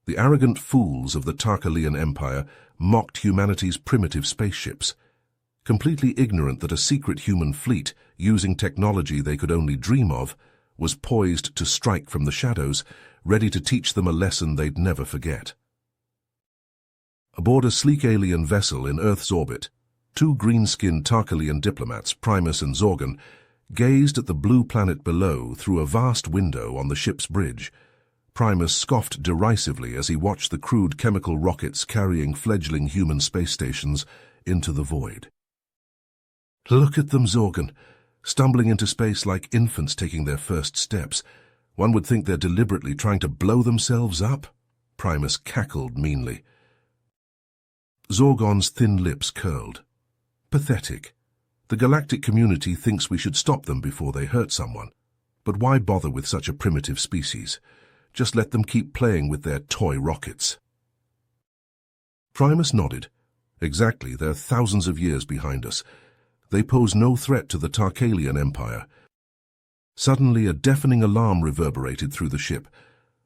The arrogant fools of the Tarkalian Empire mocked humanity's primitive spaceships, completely ignorant that a secret human fleet, using technology they could only dream of, was poised to strike from the shadows, ready to teach them a lesson they'd never forget. Aboard a sleek alien vessel in Earth's orbit, two green-skinned Tarkalian diplomats, Primus and Zorgan, gazed at the blue planet below through a vast window on the ship's bridge. Primus scoffed derisively as he watched the crude chemical rockets carrying fledgling human space stations into the void. "Look at them, Zorgan, stumbling into space like infants taking their first steps. One would think they're deliberately trying to blow themselves up," Primus cackled meanly. Zorgon's thin lips curled. "Pathetic. The galactic community thinks we should stop them before they hurt someone. But why bother with such a primitive species? Just let them keep playing with their toy rockets." Primus nodded. "Exactly, they're thousands of years behind us. They pose no threat to the Tarkalian Empire." Suddenly, a deafening alarm reverberated through the ship.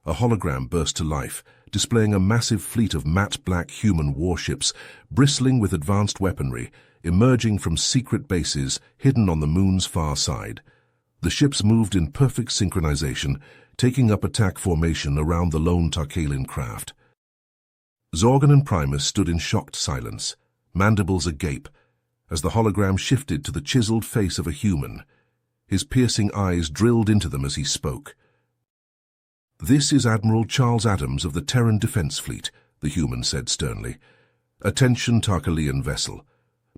A hologram burst to life, displaying a massive fleet of matte black human warships, bristling with advanced weaponry, emerging from secret bases hidden on the moon's far side. The ships moved in perfect synchronization, taking up attack formation around the lone Tarkalian craft. Zorgan and Primus stood in shocked silence, mandibles agape, as the hologram shifted to the chiseled face of a human. His piercing eyes drilled into them as he spoke. "This is Admiral Charles Adams of the Terran Defense Fleet," the human said sternly. "Attention, Tarkalian vessel.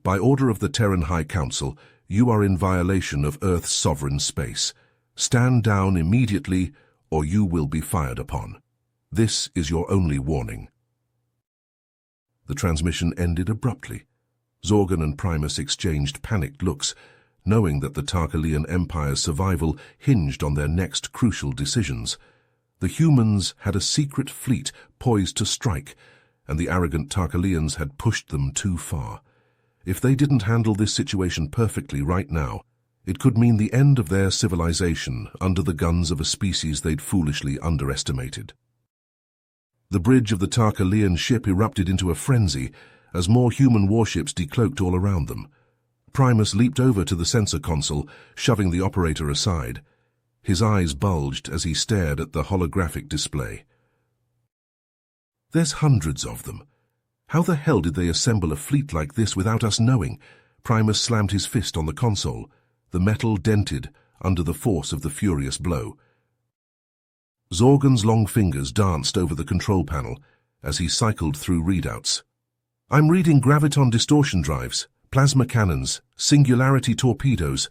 By order of the Terran High Council, you are in violation of Earth's sovereign space. Stand down immediately, or you will be fired upon. This is your only warning." The transmission ended abruptly. Zorgan and Primus exchanged panicked looks, knowing that the Tarkalian Empire's survival hinged on their next crucial decisions. The humans had a secret fleet poised to strike, and the arrogant Tarkalians had pushed them too far. If they didn't handle this situation perfectly right now, it could mean the end of their civilization under the guns of a species they'd foolishly underestimated. The bridge of the Tarkalian ship erupted into a frenzy as more human warships decloaked all around them. Primus leaped over to the sensor console, shoving the operator aside. His eyes bulged as he stared at the holographic display. "There's hundreds of them. How the hell did they assemble a fleet like this without us knowing?" Primus slammed his fist on the console. The metal dented under the force of the furious blow. Zorgan's long fingers danced over the control panel as he cycled through readouts. "I'm reading graviton distortion drives, plasma cannons, singularity torpedoes.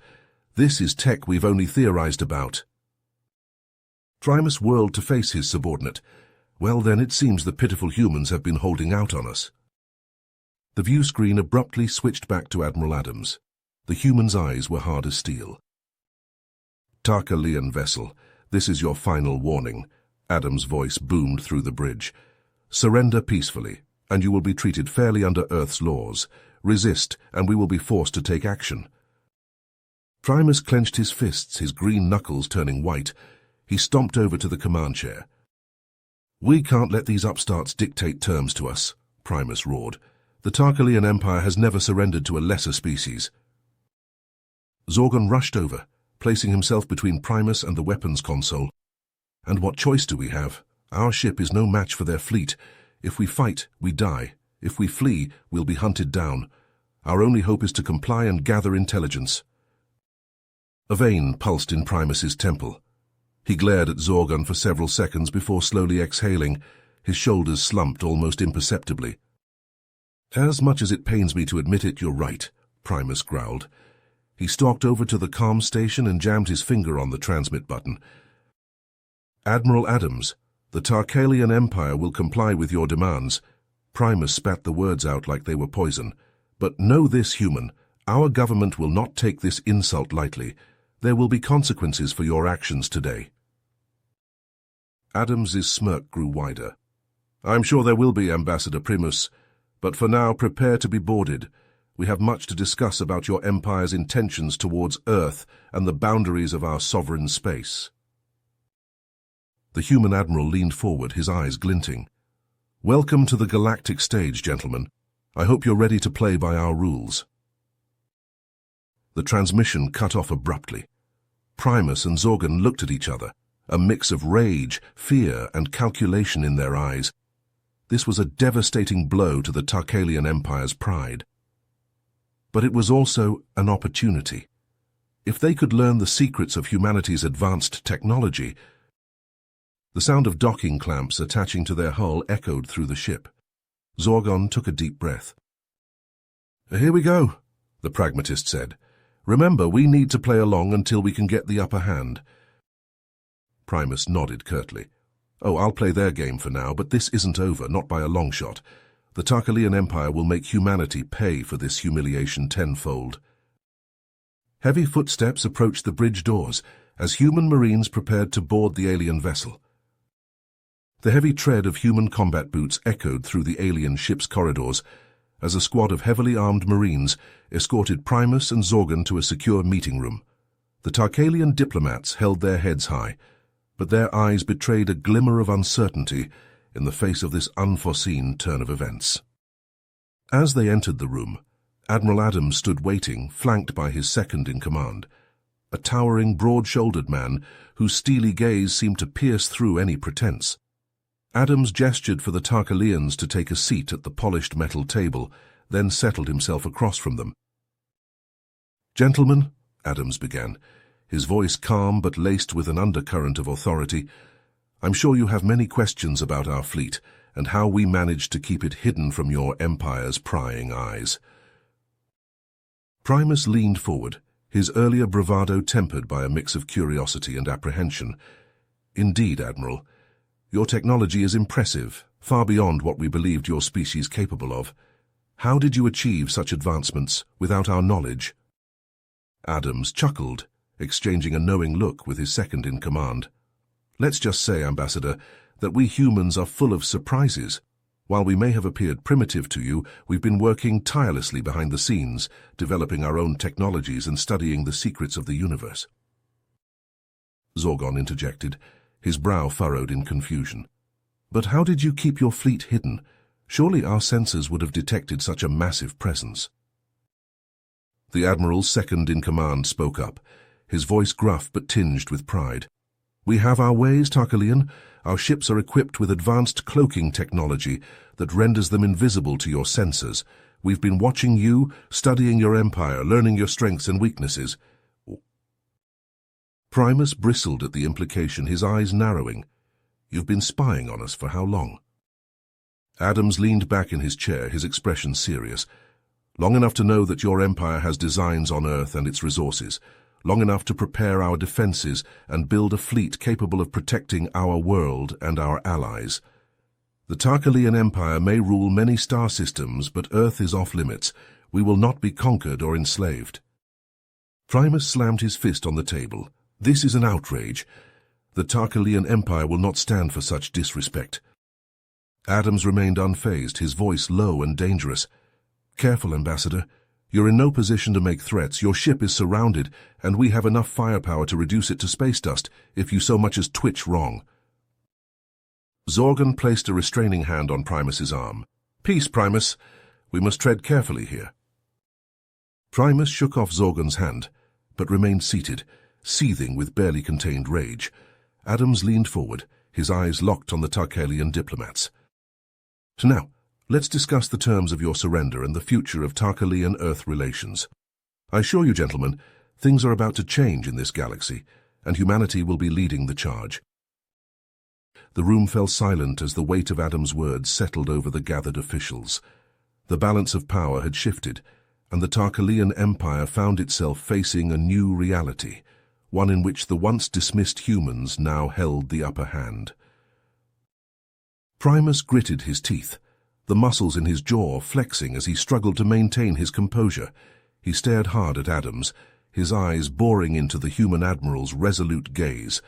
This is tech we've only theorized about." Primus whirled to face his subordinate. "Well then, it seems the pitiful humans have been holding out on us." The view screen abruptly switched back to Admiral Adams. The human's eyes were hard as steel. "Tarkalian vessel, this is your final warning," Adams' voice boomed through the bridge. "Surrender peacefully, and you will be treated fairly under Earth's laws. Resist, and we will be forced to take action." Primus clenched his fists, his green knuckles turning white. He stomped over to the command chair. "We can't let these upstarts dictate terms to us," Primus roared. "The Tarkalian Empire has never surrendered to a lesser species." Zorgan rushed over, placing himself between Primus and the weapons console. "And what choice do we have? Our ship is no match for their fleet. If we fight, we die. If we flee, we'll be hunted down. Our only hope is to comply and gather intelligence." A vein pulsed in Primus's temple. He glared at Zorgan for several seconds before slowly exhaling. His shoulders slumped almost imperceptibly. "As much as it pains me to admit it, you're right," Primus growled. He stalked over to the comm station and jammed his finger on the transmit button. "Admiral Adams, the Tarkalian Empire will comply with your demands." Primus spat the words out like they were poison. "But know this, human, our government will not take this insult lightly. There will be consequences for your actions today." Adams's smirk grew wider. "I'm sure there will be, Ambassador Primus, but for now prepare to be boarded. We have much to discuss about your empire's intentions towards Earth and the boundaries of our sovereign space." The human admiral leaned forward, his eyes glinting. Welcome to the galactic stage, gentlemen. I hope you're ready to play by our rules. The transmission cut off abruptly. Primus and Zorgon looked at each other, a mix of rage, fear, and calculation in their eyes. This was a devastating blow to the Tarkalian Empire's pride. But it was also an opportunity. If they could learn the secrets of humanity's advanced technology. The sound of docking clamps attaching to their hull echoed through the ship. Zorgon took a deep breath. "Here we go," the pragmatist said. "Remember, we need to play along until we can get the upper hand." Primus nodded curtly. "Oh, I'll play their game for now, but this isn't over, not by a long shot. The Tarkalian Empire will make humanity pay for this humiliation tenfold." Heavy footsteps approached the bridge doors as human marines prepared to board the alien vessel. The heavy tread of human combat boots echoed through the alien ship's corridors as a squad of heavily armed marines escorted Primus and Zorgon to a secure meeting room. The Tarkalian diplomats held their heads high, but their eyes betrayed a glimmer of uncertainty in the face of this unforeseen turn of events. As they entered the room, Admiral Adams stood waiting, flanked by his second-in-command, a towering, broad-shouldered man whose steely gaze seemed to pierce through any pretense. Adams gestured for the Tarkalians to take a seat at the polished metal table, then settled himself across from them. "Gentlemen," Adams began, his voice calm but laced with an undercurrent of authority, "I'm sure you have many questions about our fleet and how we managed to keep it hidden from your Empire's prying eyes." Primus leaned forward, his earlier bravado tempered by a mix of curiosity and apprehension. "Indeed, Admiral. Your technology is impressive, far beyond what we believed your species capable of. How did you achieve such advancements without our knowledge?" Adams chuckled, exchanging a knowing look with his second-in-command. "Let's just say, Ambassador, that we humans are full of surprises. While we may have appeared primitive to you, we've been working tirelessly behind the scenes, developing our own technologies and studying the secrets of the universe." Zorgon interjected, his brow furrowed in confusion. "But how did you keep your fleet hidden? Surely our sensors would have detected such a massive presence." The Admiral's second-in-command spoke up, his voice gruff but tinged with pride. "We have our ways, Tarkalian. Our ships are equipped with advanced cloaking technology that renders them invisible to your sensors. We've been watching you, studying your empire, learning your strengths and weaknesses." Primus bristled at the implication, his eyes narrowing. "You've been spying on us for how long?" Adams leaned back in his chair, his expression serious. "Long enough to know that your empire has designs on Earth and its resources. Long enough to prepare our defenses and build a fleet capable of protecting our world and our allies. The Tarkalian Empire may rule many star systems, but Earth is off-limits. We will not be conquered or enslaved." Primus slammed his fist on the table. "This is an outrage. The Tarkalian Empire will not stand for such disrespect." Adams remained unfazed, his voice low and dangerous. "Careful, Ambassador. You're in no position to make threats. Your ship is surrounded, and we have enough firepower to reduce it to space dust if you so much as twitch wrong." Zorgon placed a restraining hand on Primus's arm. "Peace, Primus. We must tread carefully here." Primus shook off Zorgon's hand, but remained seated, seething with barely contained rage. Adams leaned forward, his eyes locked on the Tarkalian diplomats. "So now, let's discuss the terms of your surrender and the future of Tarkalian-Earth relations. I assure you, gentlemen, things are about to change in this galaxy, and humanity will be leading the charge." The room fell silent as the weight of Adams' words settled over the gathered officials. The balance of power had shifted, and the Tarkalian Empire found itself facing a new reality, one in which the once dismissed humans now held the upper hand. Primus gritted his teeth, the muscles in his jaw flexing as he struggled to maintain his composure. He stared hard at Adams, his eyes boring into the human admiral's resolute gaze.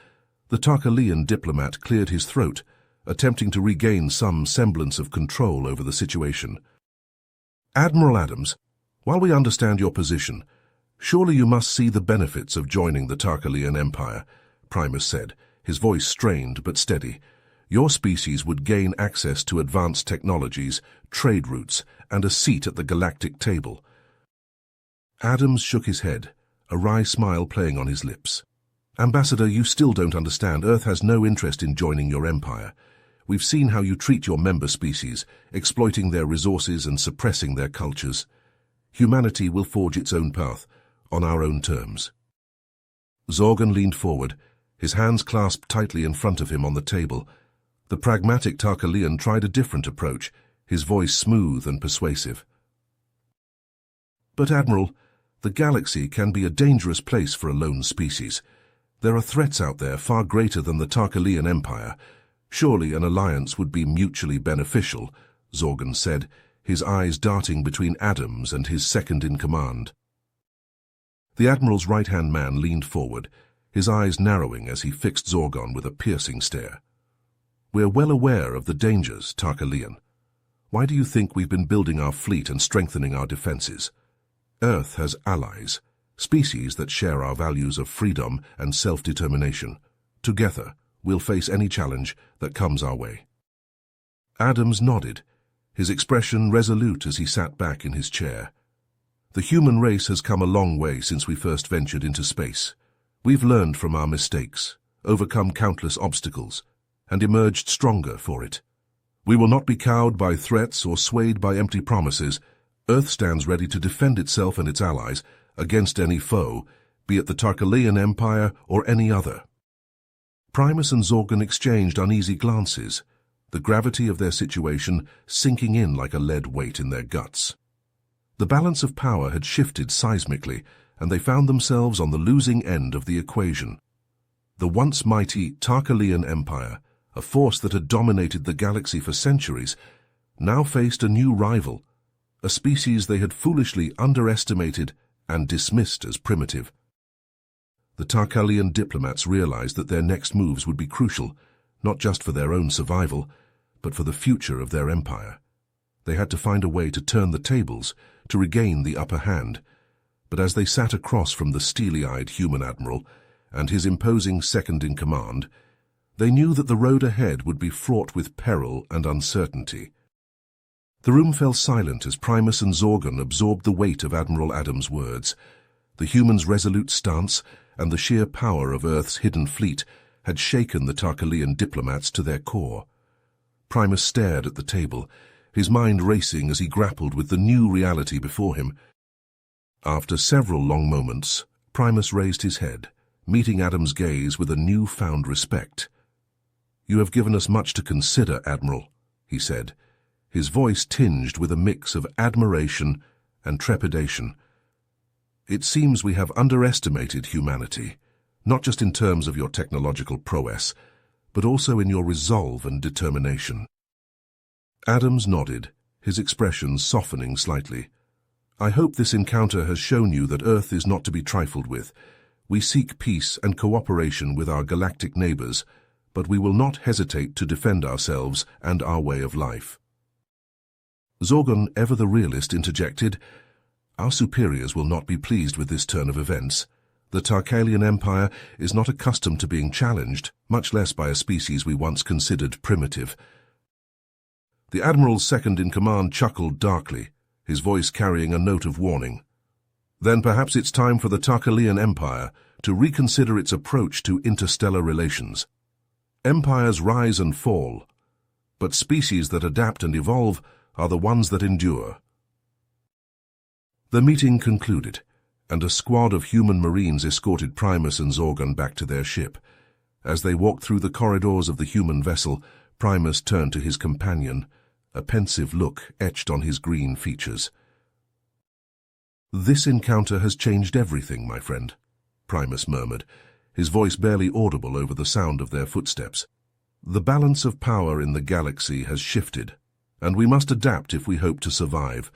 The Tarkalian diplomat cleared his throat, attempting to regain some semblance of control over the situation. "Admiral Adams, while we understand your position, surely you must see the benefits of joining the Tarkalian Empire," Primus said, his voice strained but steady. Your species would gain access to advanced technologies, trade routes, and a seat at the galactic table. Adams shook his head, a wry smile playing on his lips. Ambassador, you still don't understand. Earth has no interest in joining your empire. We've seen how you treat your member species, exploiting their resources and suppressing their cultures. Humanity will forge its own path, on our own terms. Zorgan leaned forward, his hands clasped tightly in front of him on the table. The pragmatic Tarkalian tried a different approach, his voice smooth and persuasive. But, Admiral, the galaxy can be a dangerous place for a lone species. There are threats out there far greater than the Tarkalian Empire. Surely an alliance would be mutually beneficial, Zorgan said, his eyes darting between Adams and his second-in-command. The Admiral's right-hand man leaned forward, his eyes narrowing as he fixed Zorgan with a piercing stare. We're well aware of the dangers, Tarkalian. Why do you think we've been building our fleet and strengthening our defenses? Earth has allies, species that share our values of freedom and self-determination. Together, we'll face any challenge that comes our way. Adams nodded, his expression resolute as he sat back in his chair. The human race has come a long way since we first ventured into space. We've learned from our mistakes, overcome countless obstacles, and emerged stronger for it. We will not be cowed by threats or swayed by empty promises. Earth stands ready to defend itself and its allies against any foe, be it the Tarkalian Empire or any other. Primus and Zorgan exchanged uneasy glances, the gravity of their situation sinking in like a lead weight in their guts. The balance of power had shifted seismically, and they found themselves on the losing end of the equation. The once mighty Tarkalian Empire, a force that had dominated the galaxy for centuries, now faced a new rival, a species they had foolishly underestimated and dismissed as primitive. The Tarkalian diplomats realized that their next moves would be crucial, not just for their own survival, but for the future of their empire. They had to find a way to turn the tables, to regain the upper hand. But as they sat across from the steely-eyed human admiral and his imposing second-in-command, they knew that the road ahead would be fraught with peril and uncertainty. The room fell silent as Primus and Zorgan absorbed the weight of Admiral Adams' words. The humans' resolute stance and the sheer power of Earth's hidden fleet had shaken the Tarkalian diplomats to their core. Primus stared at the table, his mind racing as he grappled with the new reality before him. After several long moments, Primus raised his head, meeting Adams' gaze with a new-found respect. "You have given us much to consider, Admiral," he said, his voice tinged with a mix of admiration and trepidation. "It seems we have underestimated humanity, not just in terms of your technological prowess, but also in your resolve and determination." Adams nodded, his expression softening slightly. "I hope this encounter has shown you that Earth is not to be trifled with. We seek peace and cooperation with our galactic neighbors, but we will not hesitate to defend ourselves and our way of life." Zorgan, ever the realist, interjected, "Our superiors will not be pleased with this turn of events. The Tarkalian Empire is not accustomed to being challenged, much less by a species we once considered primitive." The Admiral's second-in-command chuckled darkly, his voice carrying a note of warning. "Then perhaps it's time for the Tarkalian Empire to reconsider its approach to interstellar relations. Empires rise and fall, but species that adapt and evolve are the ones that endure." The meeting concluded, and a squad of human marines escorted Primus and Zorgan back to their ship. As they walked through the corridors of the human vessel, Primus turned to his companion, a pensive look etched on his green features. "This encounter has changed everything, my friend," Primus murmured, his voice barely audible over the sound of their footsteps. "The balance of power in the galaxy has shifted, and we must adapt if we hope to survive."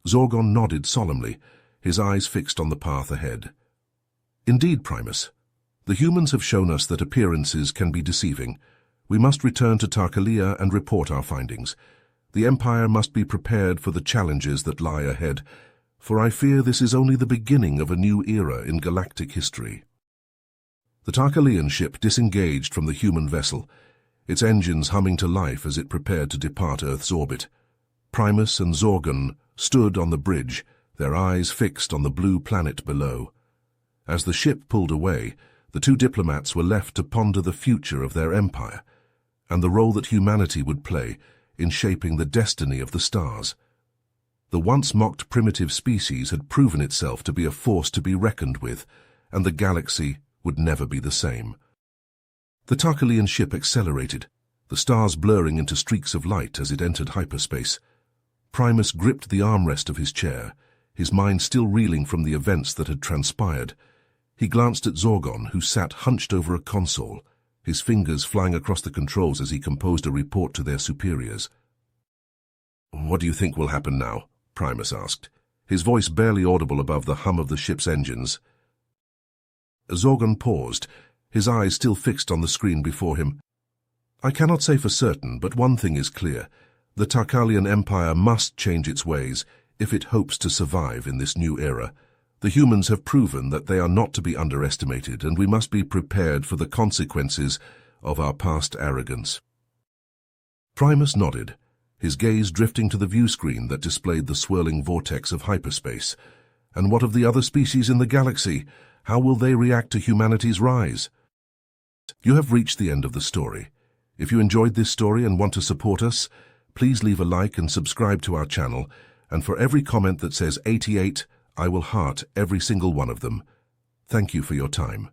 Zorgan nodded solemnly, his eyes fixed on the path ahead. "Indeed, Primus. The humans have shown us that appearances can be deceiving. We must return to Tarkalia and report our findings. The Empire must be prepared for the challenges that lie ahead, for I fear this is only the beginning of a new era in galactic history." The Tarkalian ship disengaged from the human vessel, its engines humming to life as it prepared to depart Earth's orbit. Primus and Zorgon stood on the bridge, their eyes fixed on the blue planet below. As the ship pulled away, the two diplomats were left to ponder the future of their empire and the role that humanity would play in shaping the destiny of the stars. The once-mocked primitive species had proven itself to be a force to be reckoned with, and the galaxy would never be the same. The Tarkalian ship accelerated, the stars blurring into streaks of light as it entered hyperspace. Primus gripped the armrest of his chair, his mind still reeling from the events that had transpired. He glanced at Zorgon, who sat hunched over a console, his fingers flying across the controls as he composed a report to their superiors. "What do you think will happen now?" Primus asked, his voice barely audible above the hum of the ship's engines. Zorgon paused, his eyes still fixed on the screen before him. "I cannot say for certain, but one thing is clear. The Tarkalian Empire must change its ways if it hopes to survive in this new era. The humans have proven that they are not to be underestimated, and we must be prepared for the consequences of our past arrogance." Primus nodded, his gaze drifting to the view screen that displayed the swirling vortex of hyperspace. "And what of the other species in the galaxy? How will they react to humanity's rise?" You have reached the end of the story. If you enjoyed this story and want to support us, please leave a like and subscribe to our channel, and for every comment that says 88, I will heart every single one of them. Thank you for your time.